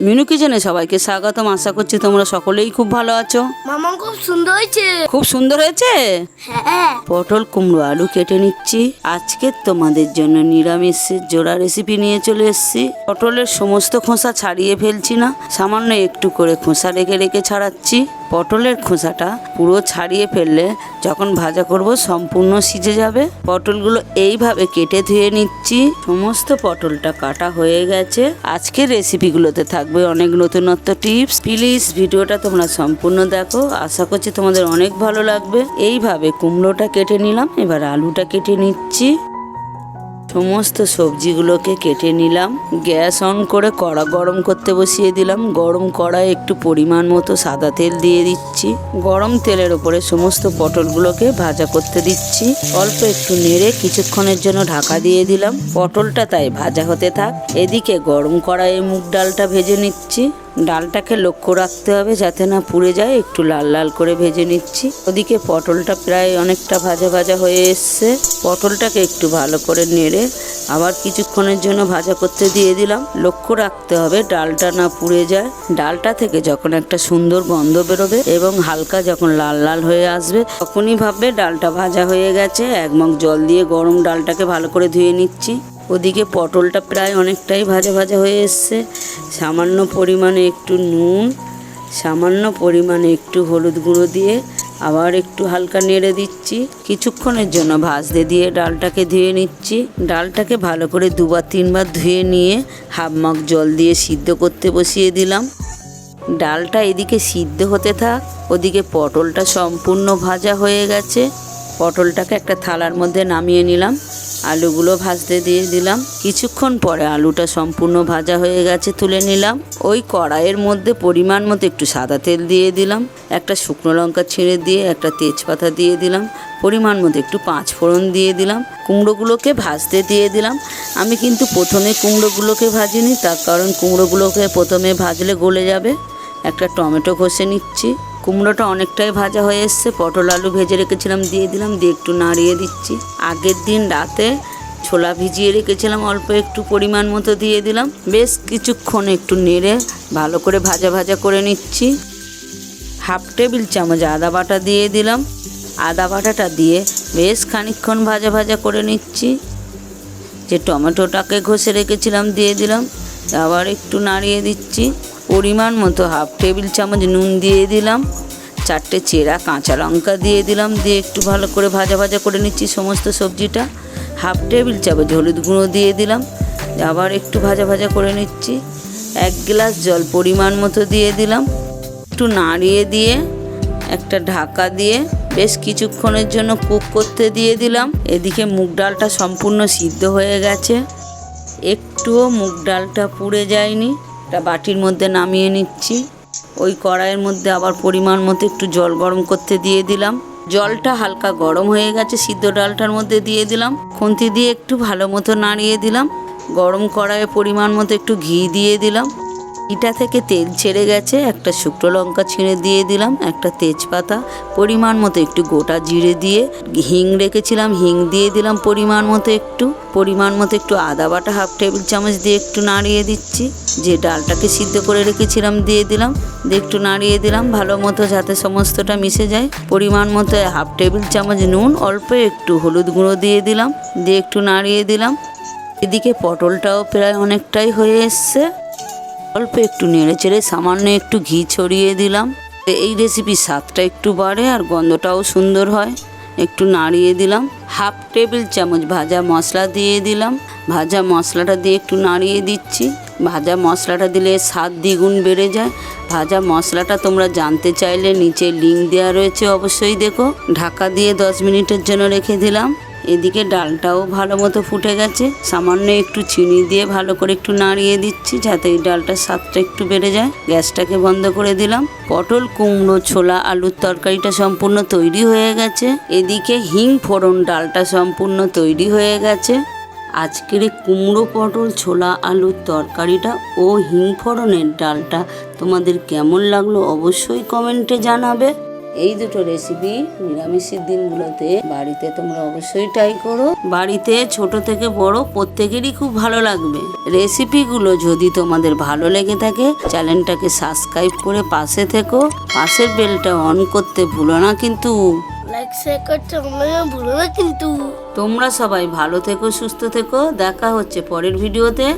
মিনু কিচেনে সবাইকে স্বাগতম। আশা করছি তোমরা সকলেই খুব ভালো আছো। মামা খুব সুন্দর হয়েছে। খুব সুন্দর হয়েছে। হ্যাঁ, পটল কুমড়ো আলু কেটে নিচ্ছি। আজকে তোমাদের জন্য নিরামিষের জোড়া রেসিপি নিয়ে চলে এসেছি। পটলের সমস্ত খোসা ছাড়িয়ে ফেলছি না, সামান্য একটু করে খোসা রেখে রেখে ছাড়াচ্ছি। পটলের খোসাটা পুরো ছাড়িয়ে ফেললে যখন ভাজা করব সম্পূর্ণ সিজে যাবে। পটলগুলো এইভাবে কেটে ধুয়ে নিচ্ছি। সমস্ত পটলটা কাটা হয়ে গেছে। আজকের রেসিপিগুলোতে থাকবে অনেক নতুনত্ব টিপস। প্লিজ ভিডিওটা তোমরা সম্পূর্ণ দেখো, আশা করছি তোমাদের অনেক ভালো লাগবে। এইভাবে কুমড়োটা কেটে নিলাম, এবার আলুটা কেটে নিচ্ছি। সমস্ত সবজিগুলোকে কেটে নিলাম। গ্যাস অন করে কড়া গরম করতে বসিয়ে দিলাম। গরম কড়ায় একটু পরিমাণ মতো সাদা তেল দিয়ে দিচ্ছি। গরম তেলের উপরে সমস্ত পটলগুলোকে ভাজা করতে দিচ্ছি। অল্প একটু নেড়ে কিছুক্ষণের জন্য ঢাকা দিয়ে দিলাম। পটলটা তাই ভাজা হতে থাক। এদিকে গরম কড়াইয়ে মুগ ডালটা ভেজে নিচ্ছি। ডালটাকে লক্ষ্য রাখতে হবে যাতে না পুড়ে যায়, একটু লাল লাল করে ভেজে নিচ্ছি। ওদিকে পটলটা প্রায় অনেকটা ভাজা ভাজা হয়ে এসছে। পটলটাকে একটু ভালো করে নেড়ে আবার কিছুক্ষণের জন্য ভাজা করতে দিয়ে দিলাম। লক্ষ্য রাখতে হবে ডালটা না পুড়ে যায়। ডালটা থেকে যখন একটা সুন্দর গন্ধ বেরোবে এবং হালকা যখন লাল লাল হয়ে আসবে, তখনই ভাববে ডালটা ভাজা হয়ে গেছে। এক মগ জল দিয়ে গরম ডালটাকে ভালো করে ধুয়ে নিচ্ছি। ওদিকে পটলটা প্রায় অনেকটাই ভাজা ভাজা হয়ে এসছে। সামান্য পরিমাণে একটু নুন, সামান্য পরিমাণে একটু হলুদ গুঁড়ো দিয়ে আবার একটু হালকা নেড়ে দিচ্ছি। কিছুক্ষণের জন্য ভাজতে দিয়ে ডালটাকে ধুয়ে নিচ্ছি। ডালটাকে ভালো করে দুবার তিনবার ধুয়ে নিয়ে হাফ মগ জল দিয়ে সিদ্ধ করতে বসিয়ে দিলাম। ডালটা এদিকে সিদ্ধ হতে থাক, ওদিকে পটলটা সম্পূর্ণ ভাজা হয়ে গেছে। পটলটাকে একটা থালার মধ্যে নামিয়ে নিলাম। আলুগুলো ভাজতে দিয়ে দিলাম। কিছুক্ষণ পরে আলুটা সম্পূর্ণ ভাজা হয়ে গেছে, তুলে নিলাম। ওই কড়াইয়ের মধ্যে পরিমাণ মতো একটু সাদা তেল দিয়ে দিলাম। একটা শুকনো লঙ্কা ছিঁড়ে দিয়ে একটা তেজপাতা দিয়ে দিলাম। পরিমাণ মতো একটু পাঁচ ফোড়ন দিয়ে দিলাম। কুমড়োগুলোকে ভাজতে দিয়ে দিলাম। আমি কিন্তু প্রথমে কুমড়োগুলোকে ভাজিনি, তার কারণ কুমড়োগুলোকে প্রথমে ভাজলে গলে যাবে। একটা টমেটো ঘষে নিচ্ছি। কুমড়োটা অনেকটাই ভাজা হয়ে এসছে। পটল আলু ভেজে রেখেছিলাম দিয়ে দিলাম, দিয়ে একটু নাড়িয়ে দিচ্ছি। আগের দিন রাতে ছোলা ভিজিয়ে রেখেছিলাম, অল্প একটু পরিমাণ মতো দিয়ে দিলাম। বেশ কিছুক্ষণ একটু নেড়ে ভালো করে ভাজা ভাজা করে নিচ্ছি। হাফ টেবিল চামচ আদা বাটা দিয়ে দিলাম। আদা বাটাটা দিয়ে বেশ খানিকক্ষণ ভাজা ভাজা করে নিচ্ছি। যে টমেটোটাকে ঘষে রেখেছিলাম দিয়ে দিলাম, আবার একটু নাড়িয়ে দিচ্ছি। পরিমাণ মতো হাফ টেবিল চামচ নুন দিয়ে দিলাম। 4টে চেরা কাঁচা লঙ্কা দিয়ে দিলাম, দিয়ে একটু ভালো করে ভাজা ভাজা করে নিচ্ছি সমস্ত সবজিটা। হাফ টেবিল চামচ হলুদ গুঁড়ো দিয়ে দিলাম, আবার একটু ভাজা ভাজা করে নিচ্ছি। 1 গ্লাস জল পরিমাণ মতো দিয়ে দিলাম। একটু নাড়িয়ে দিয়ে একটা ঢাকা দিয়ে বেশ কিছুক্ষণের জন্য কুক করতে দিয়ে দিলাম। এদিকে মুগ ডালটা সম্পূর্ণ সিদ্ধ হয়ে গেছে, একটুও মুগ ডালটা পুড়ে যায়নি। একটা বাটির মধ্যে নামিয়ে নিচ্ছি। ওই কড়াইয়ের মধ্যে আবার পরিমাণ মতো একটু জল গরম করতে দিয়ে দিলাম। জলটা হালকা গরম হয়ে গেছে, সিদ্ধ ডালটার মধ্যে দিয়ে দিলাম। খুন্তি দিয়ে একটু ভালো মতো নাড়িয়ে দিলাম। গরম কড়াইয়ে পরিমাণ মতো একটু ঘি দিয়ে দিলাম। ঘিটা থেকে তেল ছেড়ে গেছে। একটা শুকনো লঙ্কা ছিঁড়ে দিয়ে দিলাম, একটা তেজপাতা, পরিমাণ মতো একটু গোটা জিরে দিয়ে হিং রেখেছিলাম, হিং দিয়ে দিলাম পরিমাণ মতো একটু আদা বাটা হাফ টেবিল চামচ দিয়ে একটু নাড়িয়ে দিচ্ছি। যে ডালটাকে সিদ্ধ করে রেখেছিলাম দিয়ে দিলাম, দিয়ে একটু নাড়িয়ে দিলাম ভালো মতো যাতে সমস্তটা মিশে যায়। পরিমাণ মতো হাফ টেবিল চামচ নুন, অল্প একটু হলুদ গুঁড়ো দিয়ে দিলাম, দিয়ে একটু নাড়িয়ে দিলাম। এদিকে পটলটাও প্রায় অনেকটাই হয়ে এসছে। অল্প একটু নেড়ে চেড়ে সামান্য একটু ঘি ছড়িয়ে দিলাম। এই রেসিপির স্বাদটা একটু বাড়ে আর গন্ধটাও সুন্দর হয়। একটু নাড়িয়ে দিলাম। হাফ টেবিল চামচ ভাজা মশলা দিয়ে দিলাম। ভাজা মশলাটা দিয়ে একটু নাড়িয়ে দিচ্ছি। ভাজা মশলাটা দিলে স্বাদ দ্বিগুণ বেড়ে যায়। ভাজা মশলাটা তোমরা জানতে চাইলে নিচে লিঙ্ক দেওয়া রয়েছে, অবশ্যই দেখো। ঢাকা দিয়ে 10 মিনিটের জন্য রেখে দিলাম। এদিকে ডালটাও ভালো মতো ফুটে গেছে। সামান্য একটু চিনি দিয়ে ভালো করে একটু নাড়িয়ে দিচ্ছি যাতে এই ডালটার স্বাদটা একটু বেড়ে যায়। গ্যাসটাকে বন্ধ করে দিলাম। পটল কুমড়ো ছোলা আলুর তরকারিটা সম্পূর্ণ তৈরি হয়ে গেছে। এদিকে হিং ফোড়ন ডালটা সম্পূর্ণ তৈরি হয়ে গেছে। আজকের এই কুমড়ো পটল ছোলা আলুর তরকারিটা ও হিং ফোড়নের ডালটা তোমাদের কেমন লাগলো অবশ্যই কমেন্টে জানাবে। এই দুটো রেসিপি নিরামিষের দিনগুলোতে বাড়িতে তোমরা অবশ্যই ট্রাই করো। বাড়িতে ছোট থেকে বড় প্রত্যেকেরই খুব ভালো লাগবে। রেসিপিগুলো যদি তোমাদের ভালো লেগে থাকে চ্যানেলটাকে সাবস্ক্রাইব করে পাশে থেকো, পাশের বেলটা অন করতে ভুলো না কিন্তু। লাইক শেয়ার করতে তোমরা ভুলো না কিন্তু। তোমরা সবাই ভালো থেকো, সুস্থ থেকো। দেখা হচ্ছে পরের ভিডিওতে।